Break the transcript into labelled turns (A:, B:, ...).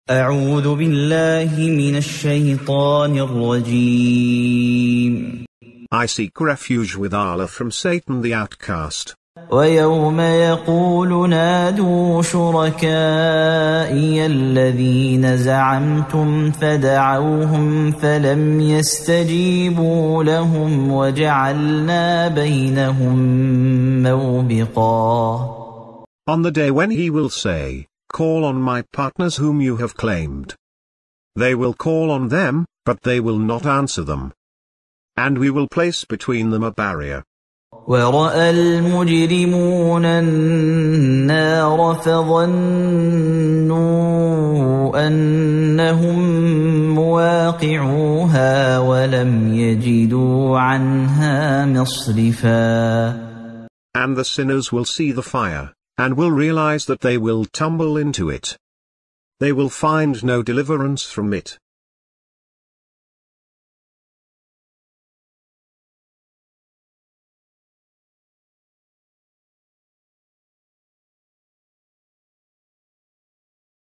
A: أعوذ بالله من الشيطان الرجيم.
B: I seek refuge with Allah from Satan the outcast.
A: ويوم يقول نادوا شركائي الذين زعمتم فدعوهم فلم يستجيبوا لهم وجعلنا بينهم موبقا.
B: On the day when he will say, "Call on my partners whom you have claimed." They will call on them, but they will not answer them. And we will place between them a barrier.
A: ورأى المجرمون النار فظنوا أنهم مواقعوها ولم يجدوا عنها مصرفا.
B: And the sinners will see the fire, and will realize that they will tumble into it. They will find no deliverance from it.